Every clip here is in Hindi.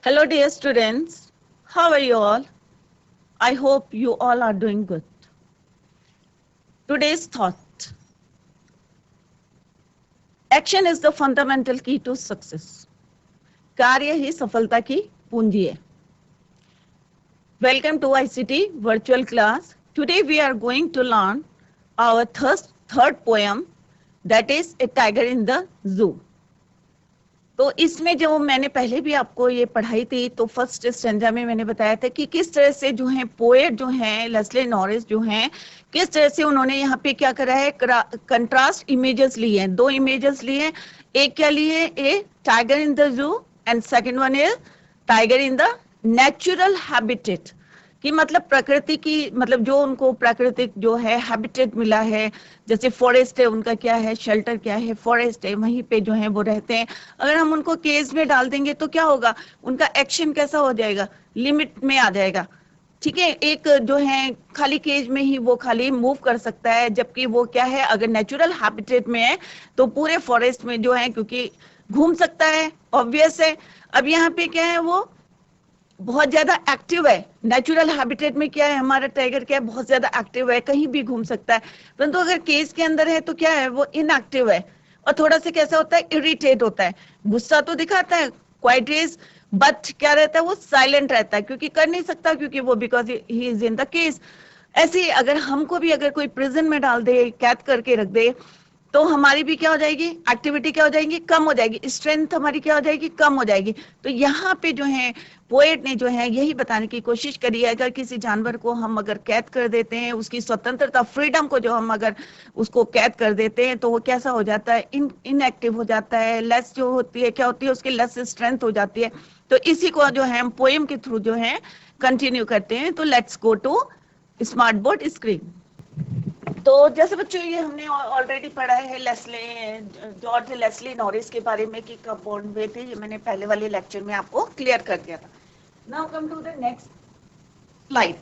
Hello, dear students. How are you all? I hope you all are doing good. Today's thought: action is the fundamental key to success. कार्य ही सफलता की पूंजी है. Welcome to ICT virtual class. Today we are going to learn our third poem, that is A Tiger in the Zoo. तो इसमें जो मैंने पहले भी आपको ये पढ़ाई थी, तो फर्स्ट स्टैंजा में मैंने बताया था कि किस तरह से जो है पोएट जो है लेस्ले नॉरिस जो हैं, किस तरह से उन्होंने यहाँ पे क्या करा है, कंट्रास्ट इमेजेस लिए हैं. दो इमेजेस लिए हैं. एक क्या लिए, a tiger in the zoo and second one is tiger in the natural habitat. कि मतलब प्रकृति की, मतलब जो उनको प्राकृतिक जो है हैबिटेट मिला है, जैसे फॉरेस्ट है, उनका क्या है, शेल्टर क्या है, फॉरेस्ट है, वहीं पे जो है वो रहते हैं. अगर हम उनको केज में डाल देंगे तो क्या होगा, उनका एक्शन कैसा हो जाएगा, लिमिट में आ जाएगा. ठीक है, एक जो है खाली केज में ही वो खाली मूव कर सकता है, जबकि वो क्या है, अगर नेचुरल हैबिटेट में है तो पूरे फॉरेस्ट में जो है क्योंकि घूम सकता है, ऑब्वियस है. अब यहाँ पे क्या है, वो बहुत ज्यादा एक्टिव है. नेचुरल हैबिटेट में क्या है, हमारा टाइगर क्या है, बहुत ज्यादा एक्टिव है, कहीं भी घूम सकता है. परंतु अगर केज के अंदर है तो क्या है, वो इनएक्टिव है और थोड़ा सा कैसा होता है, इरिटेट होता है. गुस्सा तो दिखाता है, क्वाइट इज, बट क्या रहता है, वो साइलेंट रहता है क्योंकि कर नहीं सकता, क्योंकि वो because he is in the cage. ऐसे ही अगर हमको भी अगर कोई प्रिजन में डाल दे, कैद करके रख दे, तो हमारी भी क्या हो जाएगी, एक्टिविटी क्या हो जाएगी, कम हो जाएगी, स्ट्रेंथ हमारी क्या हो जाएगी, कम हो जाएगी. तो यहाँ पे जो है पोएट ने जो है यही बताने की कोशिश करी है, अगर किसी जानवर को हम अगर कैद कर देते हैं, उसकी स्वतंत्रता, फ्रीडम को जो हम अगर उसको कैद कर देते हैं, तो वो कैसा हो जाता है, इनएक्टिव हो जाता है, लेस जो होती है, क्या होती है, उसकी लेस स्ट्रेंथ हो जाती है. तो इसी को जो है हम पोएम के थ्रू जो है कंटिन्यू करते हैं. तो let's go to smart board screen. तो जैसे बच्चों ये हमने ऑलरेडी पढ़ा है जॉर्ज लेस्ली नॉरिस के बारे में कि कब बोर्न हुए थे. ये मैंने पहले वाले लेक्चर में आपको क्लियर कर दिया था. Now come to the next slide.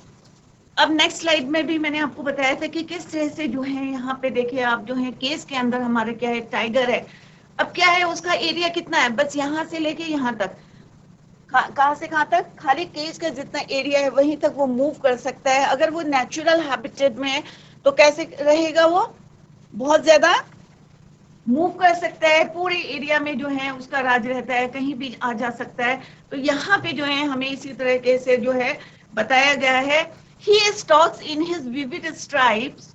अब नेक्स्ट स्लाइड में भी मैंने आपको बताया था कि किस तरह से जो है यहाँ पे देखिए आप, जो है केस के अंदर हमारे क्या है, टाइगर है. अब क्या है, उसका एरिया कितना है, बस यहाँ से लेके यहाँ तक. कहाँ से कहाँ तक, खाली केज का जितना एरिया है वहीं तक वो मूव कर सकता है. अगर वो नेचुरल हैबिटेट में है तो कैसे रहेगा, वो बहुत ज्यादा मूव कर सकता है, पूरे एरिया में जो है उसका राज रहता है, कहीं भी आ जा सकता है. तो यहाँ पे जो है हमें इसी तरीके से जो है बताया गया है, he stalks in his vivid stripes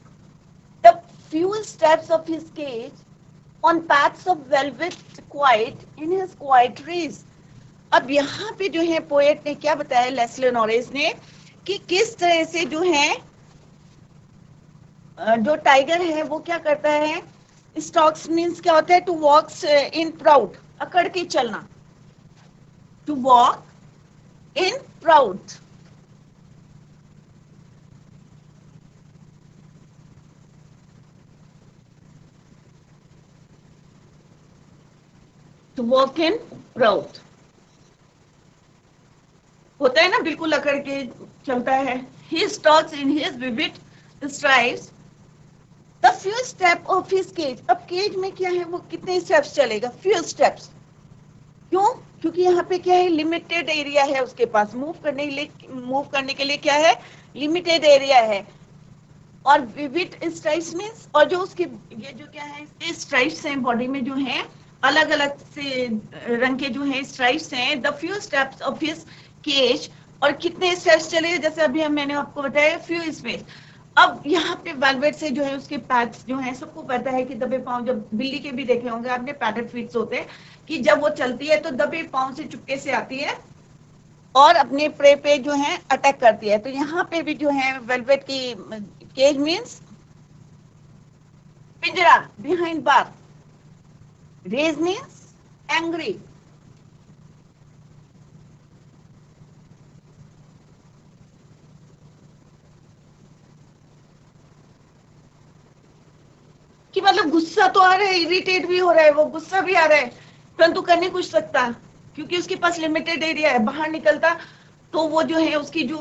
the few steps of his cage on paths of velvet quiet in his quiet trees. अब यहाँ पे जो है पोएट ने क्या बताया, लेस्ले नॉरिस ने, कि किस तरह से जो है जो टाइगर है वो क्या करता है. स्टॉक्स मीन्स क्या होता है, टू वॉक्स इन प्राउड, अकड़ के चलना, to walk in proud. To walk in proud होता है ना, बिल्कुल अकड़ के चलता है. He stalks in his vivid stripes the few step of his cage. अब केज में क्या है, वो कितने स्टेप्स चलेगा, फ्यू स्टेप्स. क्यों, क्योंकि यहाँ पे क्या है, लिमिटेड एरिया है उसके पास, मूव करने के लिए क्या है, लिमिटेड एरिया है. और विविड स्ट्राइप्स मींस, और जो उसके ये जो क्या है, ये स्ट्राइप्स हैं बॉडी में जो है, अलग अलग से रंग के जो है स्ट्राइप्स हैं. The few steps of his cage, और कितने स्टेप्स चले, जैसे अभी मैंने आपको बताया, फ्यू स्पेस. अब यहाँ पे वेलवेट से जो है उसके पैड्स जो है, सबको पता है कि दबे पांव, जब बिल्ली के भी देखे होंगे आपने, पैडेड फीट्स होते हैं, कि जब वो चलती है तो दबे पांव से चुपके से आती है और अपने प्रे पे जो है अटैक करती है. तो यहाँ पे भी जो है वेलवेट की केज मीन्स पिंजरा, behind bar. Rage means angry. कि मतलब गुस्सा तो आ रहा है, इरिटेट भी हो रहा है, वो गुस्सा भी आ रहा है, परंतु कर नहीं कुछ सकता क्योंकि उसके पास लिमिटेड एरिया है. बाहर निकलता तो वो जो है उसकी जो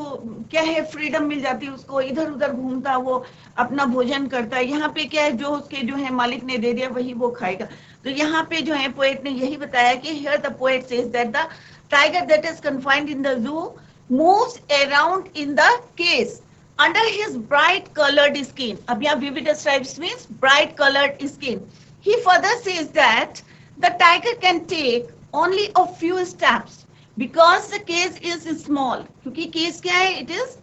क्या है, फ्रीडम मिल जाती है उसको, इधर उधर घूमता, वो अपना भोजन करता है. यहाँ पे क्या है, जो उसके जो है मालिक ने दे दिया वही वो खाएगा. तो यहाँ पे जो है पोएट ने यही बताया कि here the poet says that the tiger that is confined in the zoo moves around in the cage under his bright colored skin. अब यहाँ vivid stripes means bright colored skin. He further says that the tiger can take only a few steps because the cage is small. क्योंकि cage क्या है? It is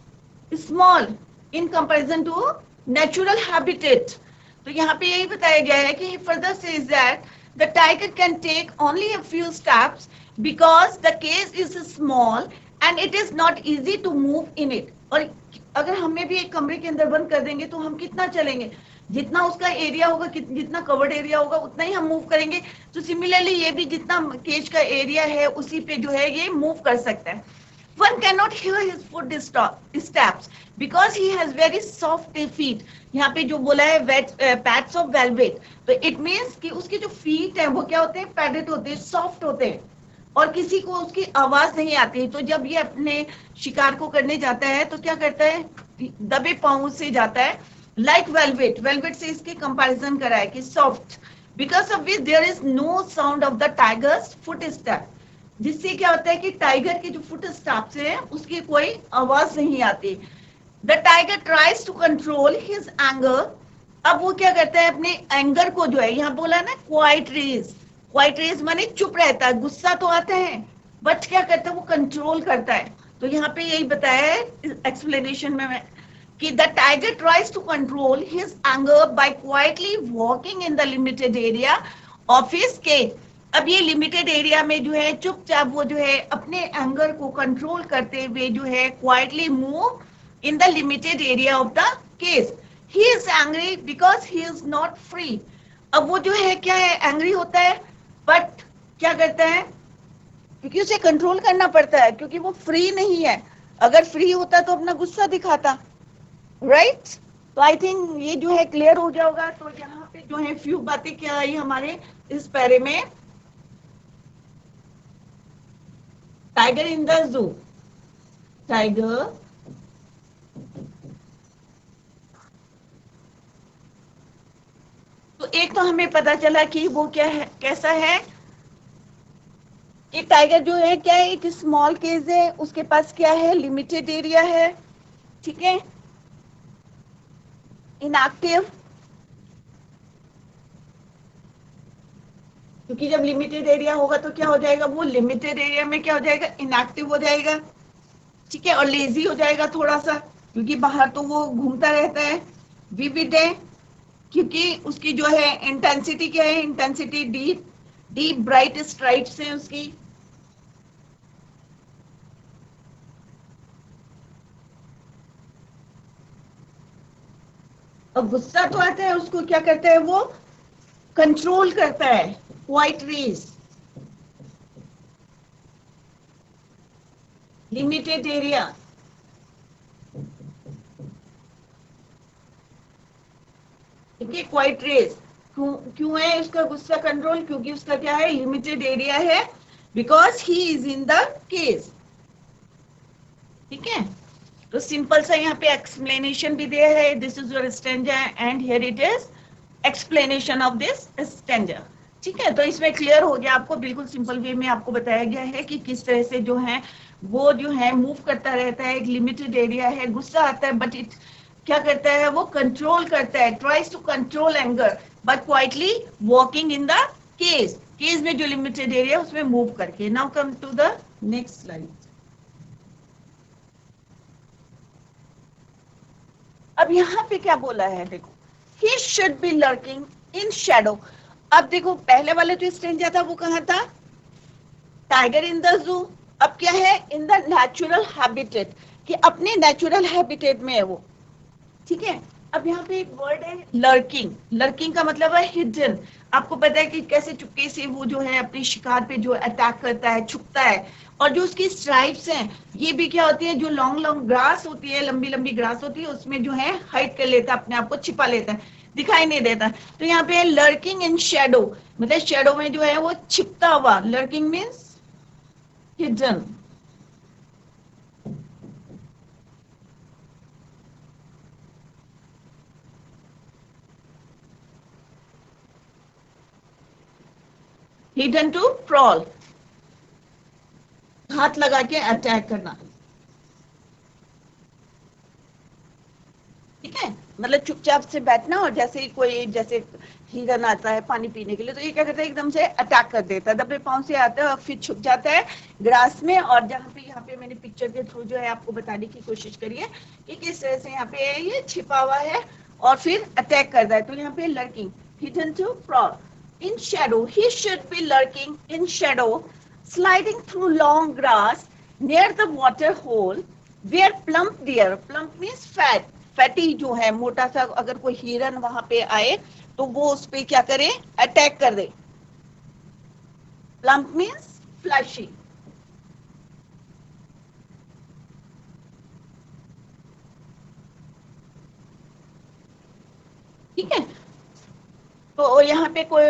small in comparison to natural habitat. तो यहाँ पे यही बताया गया है कि he further says that the tiger can take only a few steps because the cage is small and it is not easy to move in it. और अगर हमें भी एक कमरे के अंदर बंद कर देंगे तो हम कितना चलेंगे? जितना उसका एरिया होगा, जितना कवर्ड एरिया होगा उतना ही हम मूव करेंगे. तो सिमिलरली ये भी जितना केज का एरिया है उसी पे जो है ये मूव कर सकता है. One cannot hear his foot steps because he has very soft feet. यहाँ पे जो बोला है pads of velvet, तो it means कि उसके जो feet हैं वो क्या होते हैं? padded होते हैं, soft होते हैं और किसी को उसकी आवाज नहीं आती. तो जब ये अपने शिकार को करने जाता है तो क्या करता है? दबे पांव से जाता है. Like velvet, velvet से इसके कंपैरिजन करा है कि soft, because of which there is no sound of the tiger's footstep. जिससे क्या होता है कि टाइगर के जो फुट स्टेप्स हैं उसकी कोई आवाज नहीं आती. The tiger tries to control his anger. अब वो क्या करता है? अपने एंगर को जो है, यहाँ बोला ना क्वाइट रेज माने चुप रहता है. गुस्सा तो आता है बट क्या करता है? वो कंट्रोल करता है. तो यहाँ पे यही बताया है एक्सप्लेनेशन में कि the tiger tries to control his anger by quietly walking in the limited area of his cage. अब ये लिमिटेड एरिया में जो है चुपचाप वो जो है अपने एंगर को कंट्रोल करते हुए जो है quietly move in the limited area of the cage. He is angry because he is not free. अब वो जो है क्या है? एंग्री होता है बट क्या करता है? क्योंकि उसे कंट्रोल करना पड़ता है क्योंकि वो फ्री नहीं है. अगर फ्री होता तो अपना गुस्सा दिखाता, राइट? तो आई थिंक ये जो है क्लियर हो जाएगा. तो यहाँ पे जो है फ्यू बातें क्या आई हमारे इस पैरे में. टाइगर इन द जू. टाइगर तो एक तो हमें पता चला कि वो क्या है, कैसा है. एक टाइगर जो है क्या है? एक स्मॉल केज है, उसके पास क्या है? लिमिटेड एरिया है, ठीक है, इनएक्टिव. क्योंकि जब लिमिटेड एरिया होगा तो क्या हो जाएगा? वो लिमिटेड एरिया में क्या हो जाएगा? इनएक्टिव हो जाएगा, ठीक है, और लेजी हो जाएगा थोड़ा सा क्योंकि बाहर तो वो घूमता रहता है. विविड है क्योंकि उसकी जो है इंटेंसिटी क्या है? इंटेंसिटी डीप ब्राइट स्ट्राइप्स हैं उसकी. और गुस्सा तो आता है, उसको क्या करता है? वो कंट्रोल करता है. Quiet rage, limited area. ठीक है, क्वाइट रेज. क्यों है उसका गुस्सा कंट्रोल? क्योंकि उसका क्या है? लिमिटेड एरिया है, because he is in the cage. ठीक है, तो सिंपल सा यहाँ पे एक्सप्लेनेशन भी दिया है. This is your stanza and here it is explanation of this stanza. ठीक है, तो इसमें क्लियर हो गया आपको. बिल्कुल सिंपल वे में आपको बताया गया है कि किस तरह से जो है वो जो है मूव करता रहता है. एक लिमिटेड एरिया है, गुस्सा आता है बट इट क्या करता है? वो कंट्रोल करता है. Tries to control anger but quietly walking in the cage में जो लिमिटेड एरिया उसमें मूव करके. Now come to the next slide. अब यहाँ पे क्या बोला है? देखो, he should be lurking in shadow. अब देखो पहले वाले जो स्टेंजा था वो कहाँ था? टाइगर इन द जू. अब क्या है? इन द नेचुरल हैबिटेट, कि अपने नेचुरल हैबिटेट में है वो. ठीक है, अब यहाँ पे एक वर्ड है लर्किंग. लर्किंग का मतलब है हिडन. आपको पता है कि कैसे चुपके से वो जो है अपने शिकार पे जो अटैक करता है, छुपता है. और जो उसकी स्ट्राइप्स हैं ये भी क्या होती है? जो लॉन्ग ग्रास होती है, लंबी लंबी ग्रास होती है, उसमें जो है हाइड कर लेता है, अपने आप को छिपा लेता है, दिखाई नहीं देता. तो यहाँ पे लर्किंग इन शेडो, मतलब शेडो में जो है वो छिपता हुआ. Lurking means hidden. hidden to prowl. हाथ लगा के अटैक करना, ठीक है, मतलब चुपचाप से बैठना, और जैसे ही कोई जैसे हिरन आता है पानी पीने के लिए तो ये क्या करता है, एकदम से अटैक कर देता है, दबे पांव से आता है और फिर छुप जाता है ग्रास में। और जहाँ पे यहाँ पे मैंने पिक्चर के थ्रू जो है आपको बताने की कोशिश करी है कि किस तरह से यहाँ पे ये छिपा हुआ है और फिर अटैक करता है। तो यहाँ पे lurking, hidden to prowl in shadow, he should be lurking in shadow, sliding through long grass near the water hole where plump deer, plump means fat, fatty जो है मोटा सा, अगर कोई हिरन वहां पे आए तो वो उस पे क्या करे, अटैक कर दे। plump means fleshy, ठीक है। तो यहाँ पे कोई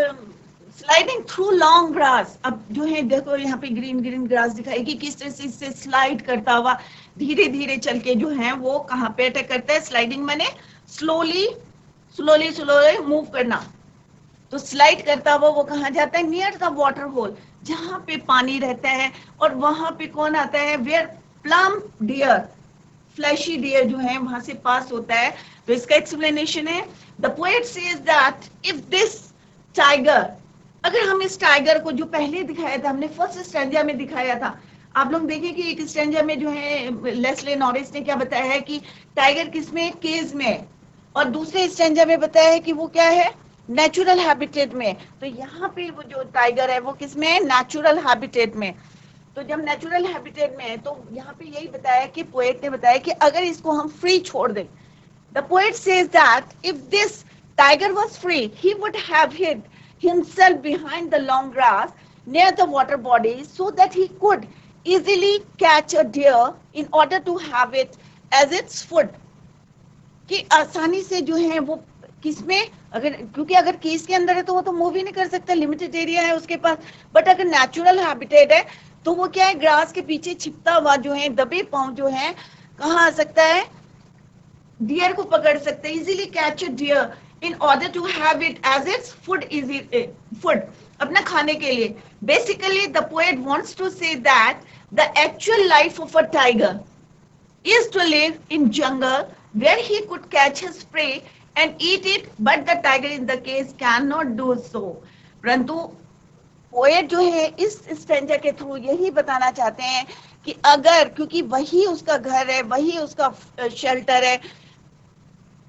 स्लाइडिंग थ्रू लॉन्ग ग्रास, अब जो है देखो यहाँ पे ग्रीन ग्रीन ग्रास दिखाई कि किस तरह से इससे स्लाइड करता हुआ धीरे धीरे चल के जो है वो कहाँ पे अटैक करता है। स्लाइडिंग माने स्लोली स्लोली स्लोली मूव करना, तो स्लाइड करता हुआ वो कहाँ जाता है, नियर द वाटर होल, जहां पे पानी रहता है। और वहां पे कौन आता है, where plump deer, fleshy deer जो है वहां से पास होता है। तो इसका एक्सप्लेनेशन है, the poet says that if this tiger, अगर हम इस टाइगर को जो पहले दिखाया था, हमने फर्स्ट स्टैंजा में दिखाया था, आप लोग देखें कि एक स्टैंजा में जो है लेस्ले नॉरिस ने क्या बताया है कि टाइगर किसमें, केज में, और दूसरे स्टैंजा में बताया है कि वो क्या है, नेचुरल हैबिटेट में। तो यहाँ पे वो जो टाइगर है वो किसमें है, नेचुरल हैबिटेट में। तो जब नेचुरल हैबिटेट में है तो यहाँ पे यही बताया कि पोएट ने बताया कि अगर इसको हम फ्री छोड़ दें, the poet says that if this tiger was free he would have hid himself behind the long grass near the water body so that he could easily catch a deer in order to have it as its food, कि आसानी से जो है वो किसमें, अगर क्योंकि अगर केस के अंदर है तो वो तो मूव ही नहीं कर सकता, लिमिटेड एरिया है उसके पास। बट अगर नेचुरल हैबिटेट है तो वो क्या है, ग्रास के पीछे छिपता हुआ जो है दबे पांव जो है कहाँ आ सकता है, डियर को पकड़ सकते हैं, easily catch a deer in order to have it as its food, easy food, अपना खाने के लिए। Basically the poet wants to say that the actual life of a tiger is to live in jungle where he could catch his prey and eat it, but the tiger in the case cannot do so. परंतु पोएट जो है इस स्टेंजा के थ्रू यही बताना चाहते हैं कि अगर, क्योंकि वही उसका घर है, वही उसका शेल्टर है,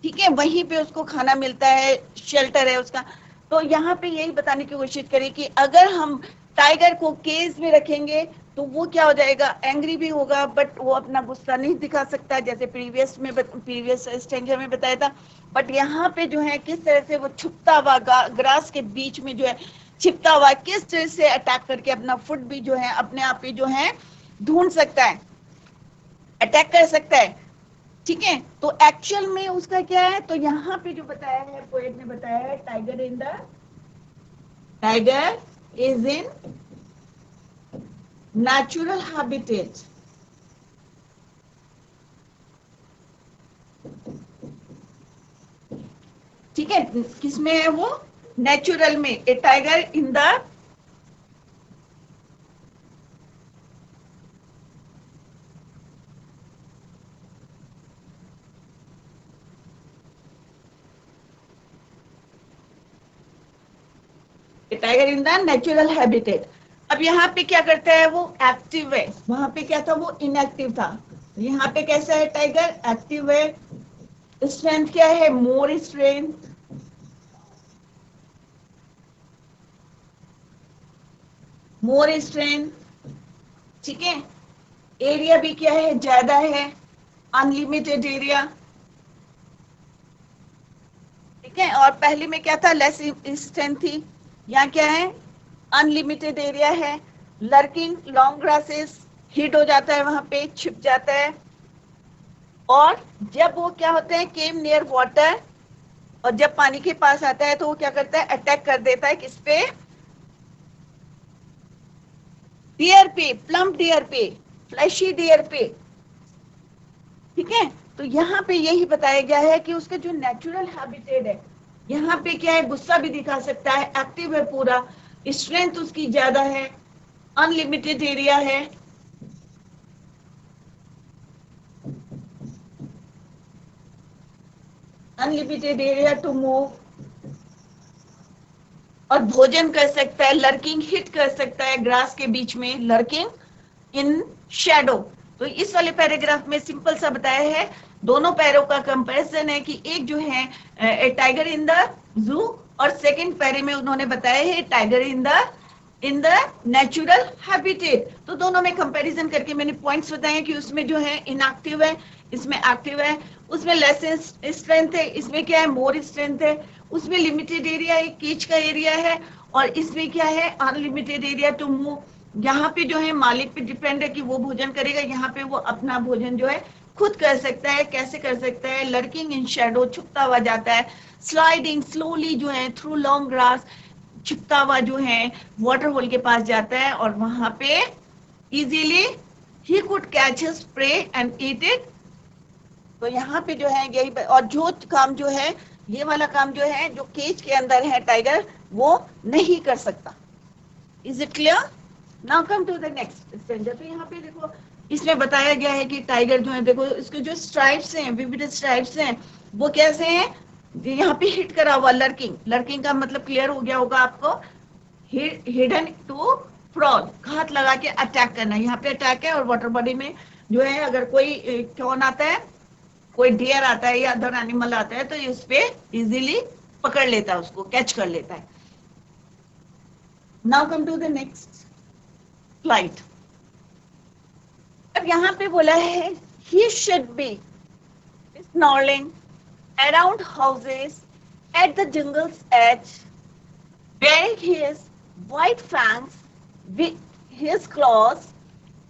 ठीक है, वहीं पे उसको खाना मिलता है, शेल्टर है उसका, तो यहाँ पे यही बताने की कोशिश करें कि अगर हम टाइगर को केज में रखेंगे तो वो क्या हो जाएगा, एंग्री भी होगा, बट वो अपना गुस्सा नहीं दिखा सकता, जैसे प्रीवियस स्टेंजर में बताया था। बट यहाँ पे जो है किस तरह से वो छुपता हुआ ग्रास के बीच में जो है छिपता हुआ, किस तरह से अटैक करके अपना फूड भी जो है अपने आप ही जो है ढूंढ सकता है, अटैक कर सकता है, ठीक है। तो एक्चुअल में उसका क्या है, तो यहाँ पे जो बताया है पोएट ने बताया है, tiger is in natural habitat, ठीक है, किसमें है वो, नेचुरल में, a tiger in the tiger in the natural habitat. अब यहाँ पे क्या करता है, वो एक्टिव है, वहां पे क्या था, वो इनएक्टिव था। यहाँ पे कैसा है, टाइगर एक्टिव है, स्ट्रेंथ क्या है, मोर स्ट्रेंथ, मोर स्ट्रेंथ, ठीक है, एरिया भी क्या है, ज्यादा है, अनलिमिटेड एरिया, ठीक है। और पहले में क्या था, लेस स्ट्रेंथ थी, यहाँ क्या है, अनलिमिटेड एरिया है, लर्किंग लॉन्ग ग्रासेस, हिट हो जाता है, वहां पे छिप जाता है। और जब वो क्या होते हैं, केम नियर वाटर, और जब पानी के पास आता है तो वो क्या करता है, अटैक कर देता है किस पे, डियर पे, प्लम्प डियर पे, फ्लैशी डियर पे, ठीक है। तो यहाँ पे यही बताया गया है कि उसका जो नेचुरल हैबिटेट है, यहाँ पे क्या है, गुस्सा भी दिखा सकता है, एक्टिव है पूरा, स्ट्रेंथ उसकी ज्यादा है, अनलिमिटेड एरिया है, अनलिमिटेड एरिया टू मूव, और भोजन कर सकता है, लर्किंग हिट कर सकता है ग्रास के बीच में, लर्किंग इन शैडो। तो इस वाले पैराग्राफ में सिंपल सा बताया है, दोनों पैरों का कंपैरिजन है कि एक जो है ए टाइगर इन द जू, और सेकंड पैरे में उन्होंने बताया है tiger in the natural habitat. तो दोनों में कंपैरिजन करके मैंने पॉइंट्स बताए कि उसमें जो है इनएक्टिव है, इसमें एक्टिव है, उसमें लेस स्ट्रेंथ है, इसमें क्या है मोर स्ट्रेंथ है, उसमें लिमिटेड एरिया है, केज का एरिया है, और इसमें क्या है अनलिमिटेड एरिया टू मूव। यहाँ पे जो है मालिक पे डिपेंड है कि वो भोजन करेगा, यहाँ पे वो अपना भोजन जो है खुद कर सकता है। कैसे कर सकता है? लर्किंग इन शेडो, छुपता हुआ जाता है, स्लाइडिंग स्लोली जो है थ्रू लॉन्ग ग्रास, छुपता हुआ जो है वाटर होल के पास जाता है, और वहां पे easily he could catch his prey and eat it. तो यहाँ पे जो है यही, और जो काम जो है ये वाला काम जो है जो केज के अंदर है टाइगर, वो नहीं कर सकता। Is it clear? Now come to the next stranger. तो यहाँ पे देखो इसमें बताया गया है कि टाइगर जो है, देखो इसके जो स्ट्राइप्स हैं, विविड स्ट्राइप्स हैं, वो कैसे हैं? यहाँ पे हिट करा हुआ, लर्किंग, लर्किंग का मतलब क्लियर हो गया होगा आपको, हिडन टू प्रॉल, घात लगा के अटैक करना। यहाँ पे अटैक है, और वाटर बॉडी में जो है अगर कोई कौन आता है, कोई डियर आता है या अदर एनिमल आता है, तो इस पे इजीली पकड़ लेता है, उसको कैच कर लेता है। Now come to the next flight. अब यहाँ पे बोला है he should be snarling around houses at the jungle's edge, wearing his white fangs with his claws,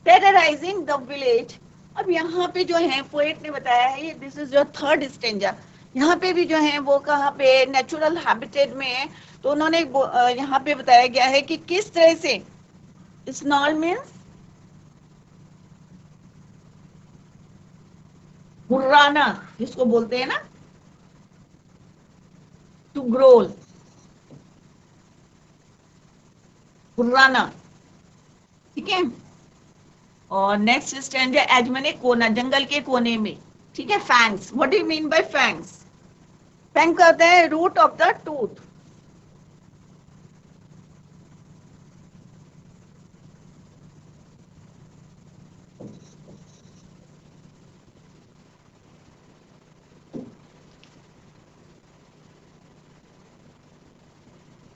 terrorizing the village। अब यहाँ पे जो है पोएट ने बताया है, this is your third stanza. यहाँ पे भी जो है वो कहाँ पे नेचुरल हैबिटेट में है, तो उन्होंने यहाँ पे बताया गया है कि किस तरह से स्नॉल मीन्स गुर्राना, जिसको बोलते हैं ना टू ग्रोल, गुर्राना, ठीक है। और नेक्स्ट स्टैंड है एज मने कोना, जंगल के कोने में, ठीक है। Fangs, what do you mean by fangs? Fang का होता है root of the tooth.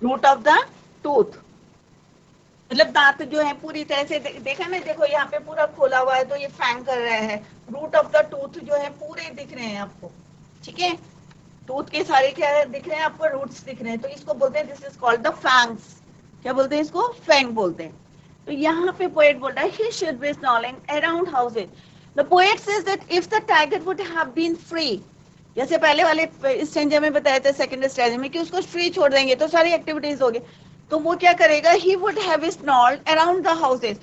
Root of the tooth मतलब दांत जो है पूरी तरह से देखा ना, देखो यहाँ पे पूरा खोला हुआ है, तो ये फैंग कर रहा है। रूट ऑफ द टूथ जो है पूरे दिख रहे हैं आपको, ठीक है। टूथ के सारे क्या दिख रहे हैं आपको? रूट्स दिख रहे हैं, तो इसको बोलते हैं, this is called the fangs. क्या बोलते हैं इसको? फैंग बोलते हैं। तो यहाँ पे पोएट बोल रहा है he should be snarling around houses. The poet says that if the tiger would have been free, जैसे पहले वाले स्टेंजा में बताया था सेकंड स्टेंजा में कि उसको फ्री छोड़ देंगे तो सारी एक्टिविटीज होगी, तो वो क्या करेगा? he would have snarled around the houses.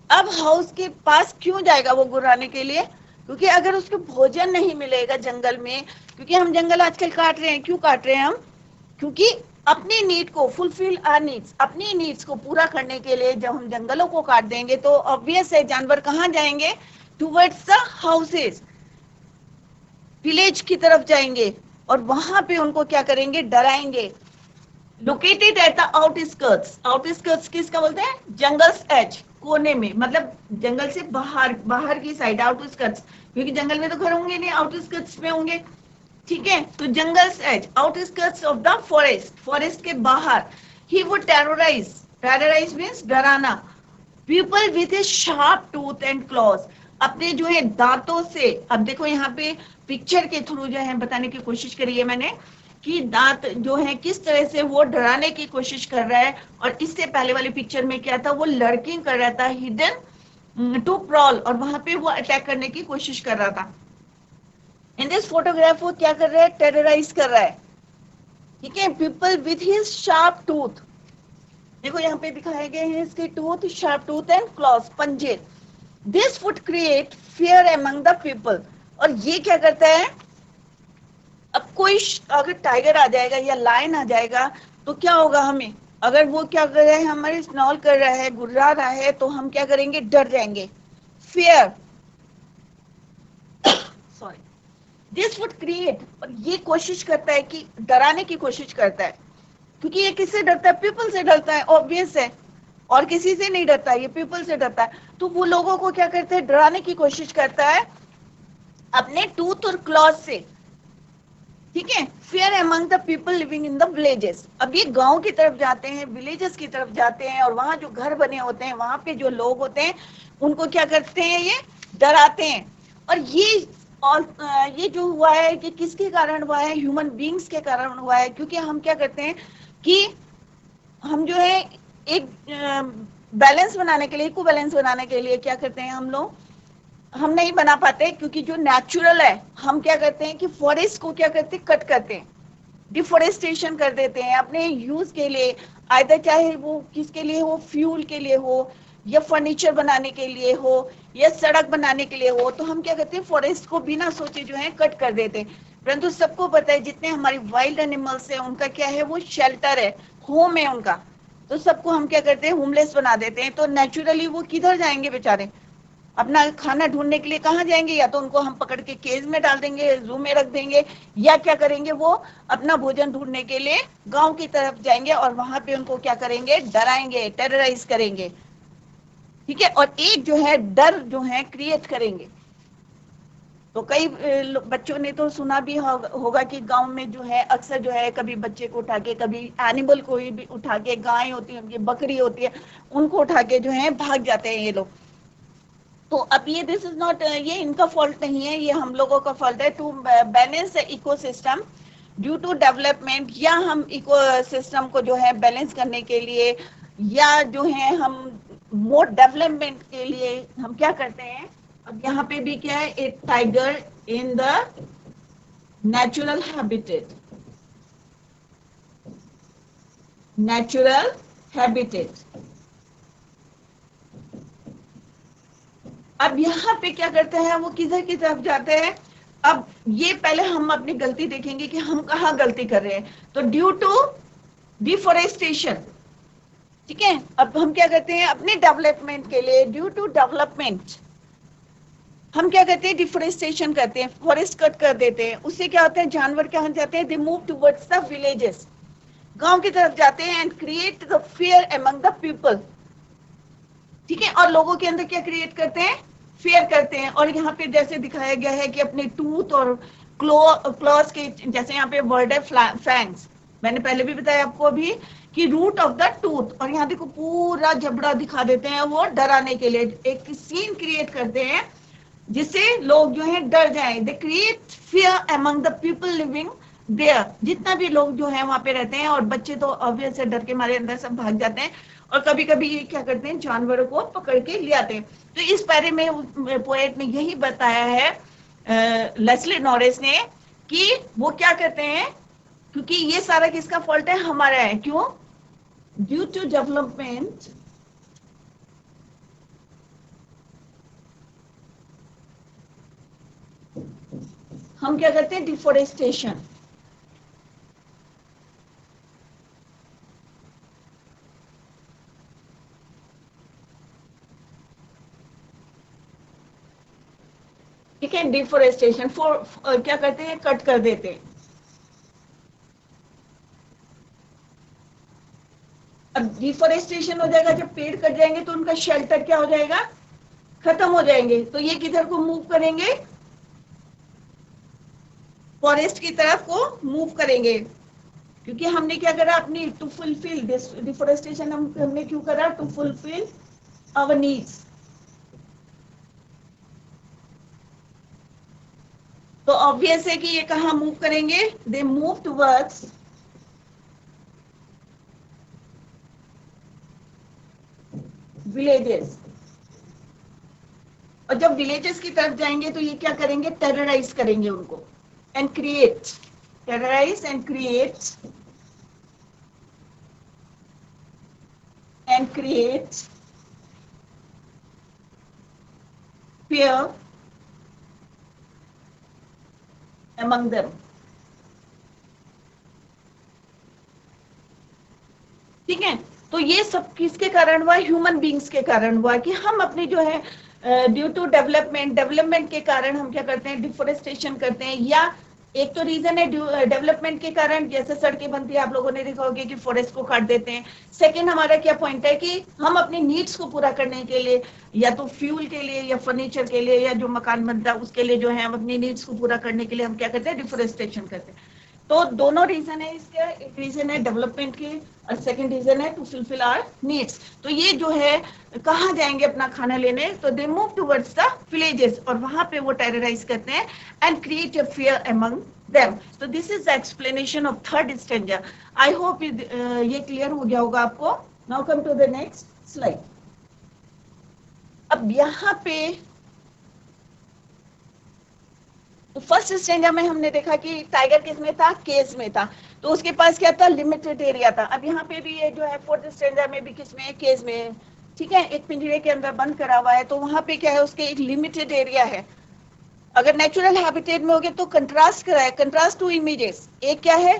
अब हाउस के पास क्यों जाएगा वो गुर्राने के लिए? क्योंकि अगर उसको भोजन नहीं मिलेगा जंगल में, क्योंकि हम जंगल आजकल काट रहे हैं, क्यों काट रहे हैं हम? क्योंकि अपनी नीड को फुलफिल आवर नीड्स, अपनी नीड्स को पूरा करने के लिए जब हम जंगलों को काट देंगे तो ऑब्वियस है जानवर कहाँ जाएंगे? टुवर्ड्स द हाउसेस, विलेज की तरफ जाएंगे, और वहां पे उनको क्या करेंगे? डराएंगे। Located at the outskirts, outskirts किसका बोलते हैं? जंगल्स एज, कोने में, मतलब जंगल से बाहर, बाहर की साइड आउटस्कर्ट्स, क्योंकि जंगल में तो घर होंगे नहीं, आउटस्कर्ट्स में होंगे, ठीक है। तो jungle's edge, outskirts of the forest, forest के बाहर। He would terrorise, terrorise means डराना, people with a sharp tooth and claws, अपने जो है दांतों से। अब देखो यहाँ पे पिक्चर के थ्रू जो है बताने की कोशिश करी है मैंने कि दांत जो है किस तरह से वो डराने की कोशिश कर रहा है, और इससे पहले वाली पिक्चर में क्या था? वो लर्किंग कर रहा था, हिडन टू प्रॉल, और वहां पे वो अटैक करने की कोशिश कर रहा था। इन दिस फोटोग्राफ वो क्या कर रहा है? टेरराइज कर रहा है, ठीक है। People with his sharp tooth, देखो यहाँ पे दिखाए गए हैं इसके tooth, sharp tooth and claws, पंजे। This would create fear among the people, और ये क्या करता है? अब कोई अगर टाइगर आ जाएगा या लायन आ जाएगा तो क्या होगा हमें? अगर वो क्या कर रहा है? हमारे स्नॉल कर रहा है, गुर्रा रहा है, तो हम क्या करेंगे? डर जाएंगे, fear, sorry. This would create, और ये कोशिश करता है कि डराने की कोशिश करता है, क्योंकि ये किससे डरता है? पीपल से डरता है, ऑब्वियस है, और किसी से नहीं डरता, ये पीपल से डरता है। तो वो लोगों को क्या करते हैं? डराने की कोशिश करता है अपने टूथ और क्लॉज से, ठीक है। Fear among the people living in the villages. अब ये गांव की तरफ जाते हैं, विलेजेस की तरफ जाते हैं, और वहां जो घर बने होते हैं, वहां पे जो लोग होते हैं, उनको क्या करते हैं? ये डराते हैं। और ये जो हुआ है कि किसके कारण हुआ है? ह्यूमन बींग्स के कारण हुआ है, क्योंकि हम क्या करते हैं कि हम जो है एक बैलेंस बनाने के लिए, इक्व बैलेंस बनाने के लिए क्या करते हैं हम लोग? हम नहीं बना पाते, क्योंकि जो नेचुरल है, हम क्या करते हैं कि फॉरेस्ट को क्या करते हैं? कट करते हैं, डिफोरेस्टेशन कर देते हैं अपने यूज के लिए, आइदर चाहे वो किसके लिए हो, फ्यूल के लिए हो, या फर्नीचर बनाने के लिए हो, या सड़क बनाने के लिए हो। तो हम क्या करते हैं? फॉरेस्ट को बिना सोचे जो है कट कर देते हैं। परंतु सबको पता है जितने हमारी वाइल्ड एनिमल्स है, उनका क्या है? वो शेल्टर है, होम है उनका। तो सबको हम क्या करते हैं? होमलेस बना देते हैं। तो नेचुरली वो किधर जाएंगे बेचारे? अपना खाना ढूंढने के लिए कहाँ जाएंगे? या तो उनको हम पकड़ के केज में डाल देंगे, जू में रख देंगे, या क्या करेंगे? वो अपना भोजन ढूंढने के लिए गांव की तरफ जाएंगे, और वहां पे उनको क्या करेंगे? डराएंगे, टेरराइज करेंगे, ठीक है। और एक जो है डर जो है क्रिएट करेंगे। तो कई बच्चों ने तो सुना भी होगा कि गांव में जो है अक्सर जो है कभी बच्चे को उठा के, कभी एनिमल को भी उठा के, गाय होती है, बकरी होती है, उनको उठा के जो है भाग जाते हैं ये लोग। तो अब ये दिस इज नॉट, ये इनका फॉल्ट नहीं है, ये हम लोगों का फॉल्ट है। To balance ecosystem due to development, या हम इकोसिस्टम को जो है बैलेंस करने के लिए, या जो है हम मोर डेवलपमेंट के लिए हम क्या करते हैं? अब यहाँ पे भी क्या है? एक tiger in the natural habitat, natural habitat. अब यहाँ पे क्या करते हैं? वो किधर की तरफ जाते हैं? अब ये पहले हम अपनी गलती देखेंगे कि हम कहाँ गलती कर रहे हैं। तो ड्यू टू डिफोरेस्टेशन, ठीक है। अब हम क्या करते हैं? अपने डेवलपमेंट के लिए, ड्यू टू डेवलपमेंट, हम क्या करते हैं? डिफोरेस्टेशन करते हैं, फॉरेस्ट कट कर देते हैं। उससे क्या होता है? जानवर कहाँ जाते हैं? दे मूव टुवर्ड्स द विलेजेस, गांव की तरफ जाते हैं, and create the fear among the people, ठीक है। और लोगों के अंदर क्या क्रिएट करते हैं? फेयर करते हैं। और यहाँ पे जैसे दिखाया गया है कि अपने टूथ और क्लॉज के, जैसे यहाँ पे वर्ड है फैंग्स, मैंने पहले भी बताया आपको अभी कि रूट ऑफ द टूथ, और यहाँ देखो पूरा जबड़ा दिखा देते हैं, वो डराने के लिए एक सीन क्रिएट करते हैं जिससे लोग जो है डर जाएं। They create fear among the people living there, जितना भी लोग जो है वहां पे रहते हैं। और बच्चे तो ऑब्वियस है, डर के मारे अंदर सब भाग जाते हैं, और कभी कभी ये क्या करते हैं? जानवरों को पकड़ के ले आते हैं। तो इस पैरे में पोएट ने यही बताया है लेस्ली नॉरिस ने, कि वो क्या करते हैं? क्योंकि ये सारा किसका फॉल्ट है? हमारा है। क्यों? ड्यू टू डेवलपमेंट, हम क्या करते हैं? डिफोरेस्टेशन, ठीक है। डिफोरेस्टेशन क्या करते हैं? कट कर देते हैं। अब डिफोरेस्टेशन हो जाएगा, जब पेड़ कट जाएंगे तो उनका शेल्टर क्या हो जाएगा? खत्म हो जाएंगे। तो ये किधर को मूव करेंगे? फॉरेस्ट की तरफ को मूव करेंगे, क्योंकि हमने क्या करा? अपनी टू फुलफिल डिफोरेस्टेशन हमने क्यों करा? To fulfil our needs. तो ऑब्वियस है कि ये कहाँ मूव करेंगे? They move towards villages. और जब विलेजेस की तरफ जाएंगे तो ये क्या करेंगे? टेरराइज करेंगे उनको, and create, terrorise and create fear among them, ठीक है। तो ये सब किसके कारण हुआ? ह्यूमन बींग्स के कारण हुआ, कि हम अपनी जो है ड्यू टू डेवलपमेंट के कारण हम क्या करते हैं, डिफोरेस्टेशन करते हैं, या एक तो रीजन है डेवलपमेंट के कारण, जैसे सड़कें बनती है, आप लोगों ने देखा होगा कि फॉरेस्ट को काट देते हैं। सेकंड हमारा क्या पॉइंट है कि हम अपनी नीड्स को पूरा करने के लिए, या तो फ्यूल के लिए या फर्नीचर के लिए या जो मकान बनता है उसके लिए जो है, हम अपनी नीड्स को पूरा करने के लिए हम क्या करते हैं, डिफोरेस्टेशन करते हैं। तो दोनों रीजन है इसके, एक रीजन है डेवलपमेंट की और सेकंड रीजन है टू फुलफिल आवर नीड्स। तो ये जो है कहाँ जाएंगे अपना खाना लेने, तो they move towards the villages, और वहां पे वो टेरराइज करते हैं and create a fear among them. तो this is the explanation of third stanza. I hope ये क्लियर हो गया होगा आपको। Now come to the next slide. अब यहाँ पे तो फर्स्ट स्टैंजा में हमने देखा कि टाइगर किस में था, केज में था, तो उसके पास क्या था, लिमिटेड एरिया था। अब यहाँ पे भी ये जो है फोर्थ स्टैंजा में भी किस में है, केज में है, ठीक है, एक पिंजरे के अंदर बंद करा हुआ है, तो वहां पे क्या है, उसके एक लिमिटेड एरिया है। अगर नेचुरल हैबिटेट में हो गए तो कंट्रास्ट कराए, कंट्रास्ट टू इमेजेस, एक क्या है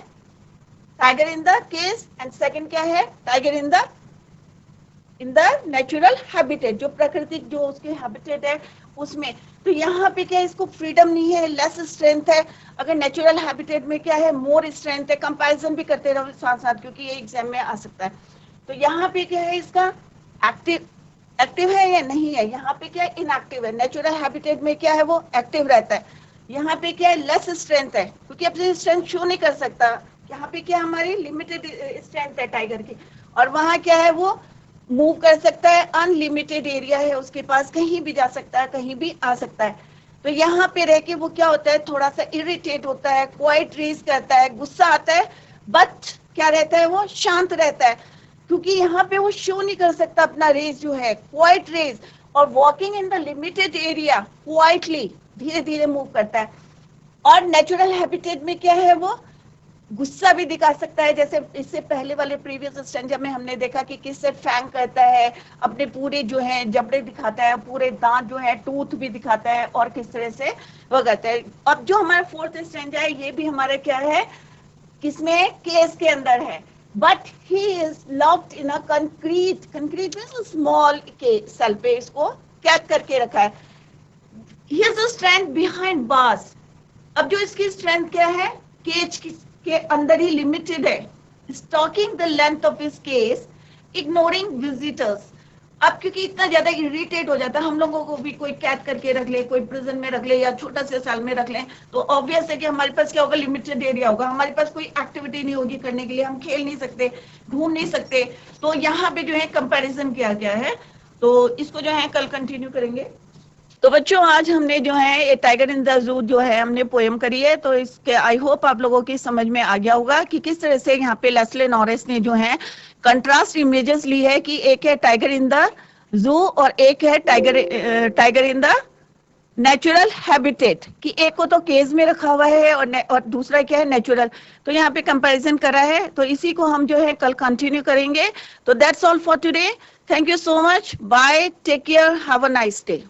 tiger in the cage and second क्या है tiger in the natural habitat, जो प्राकृतिक जो उसके हैबिटेट है उसमें। तो यहाँ पे क्या है, इसको फ्रीडम नहीं है, लेस स्ट्रेंथ है। अगर नेचुरल हैबिटेट में क्या है, मोर स्ट्रेंथ है। कंपैरिजन भी करते रहो साथ साथ, क्योंकि ये एग्जाम में आ सकता है। तो यहाँ पे क्या है, इसका एक्टिव है या नहीं है, यहाँ पे क्या है, इनएक्टिव है। नेचुरल हैबिटेट में क्या है, वो एक्टिव रहता है। यहाँ पे क्या है, लेस स्ट्रेंथ है, क्योंकि अपनी स्ट्रेंथ शो नहीं कर सकता। यहाँ पे क्या हमारी लिमिटेड स्ट्रेंथ है टाइगर की, और वहां क्या है, वो मूव कर सकता है, अनलिमिटेड एरिया है उसके पास, कहीं भी जा सकता है, कहीं भी आ सकता है। तो यहाँ पे रह के वो क्या होता है, थोड़ा सा इरिटेट होता है, क्वाइट रेज करता है, गुस्सा आता है, बट क्या रहता है, वो शांत रहता है, क्योंकि यहाँ पे वो शो नहीं कर सकता अपना रेज जो है, क्वाइट रेज। और walking in the limited area quietly, धीरे धीरे मूव करता है। और नेचुरल हैबिटेट में क्या है, वो गुस्सा भी दिखा सकता है, जैसे इससे पहले वाले प्रीवियस स्टैंजा में हमने देखा कि किससे फैंग करता है, अपने पूरे जो है जबड़े दिखाता है, पूरे दांत जो है, टूथ भी दिखाता है, और किस तरह से वो करता है। अब जो हमारा फोर्थ स्टैंजा है, ये भी हमारा क्या है, किसमें, केस के अंदर है, but he is locked in a concrete means small के सेल पे इसको कैद करके रखा है। He is strength behind bars. अब जो इसकी स्ट्रेंथ क्या है, केज के अंदर ही लिमिटेड है, stalking the length of his cage, ignoring visitors. अब क्योंकि इतना ज्यादा इरिटेट हो जाता है, हम लोगों को भी कोई कैद करके रख ले, कोई प्रिजन में रख ले, या छोटा सा सेल में रख ले, तो ऑब्वियस है कि हमारे पास क्या होगा, लिमिटेड एरिया होगा, हमारे पास कोई एक्टिविटी नहीं होगी करने के लिए, हम खेल नहीं सकते, घूम नहीं सकते। तो यहाँ पे जो है कंपैरिजन किया गया है। तो इसको जो है कल कंटिन्यू करेंगे। तो बच्चों आज हमने जो है ये टाइगर इन द जू जो है हमने पोएम करी है, तो इसके आई होप आप लोगों की समझ में आ गया होगा कि किस तरह से यहाँ पे लेस्ले नॉरिस ने जो है कंट्रास्ट इमेजेस ली है, कि एक है टाइगर इन द जू और एक है tiger in the natural habitat, कि एक को तो केज में रखा हुआ है और दूसरा क्या है, नेचुरल। तो यहाँ पे कंपैरिजन करा है, तो इसी को हम जो है कल कंटिन्यू करेंगे। तो that's all for today. Thank you so much, bye, take care, have a nice day.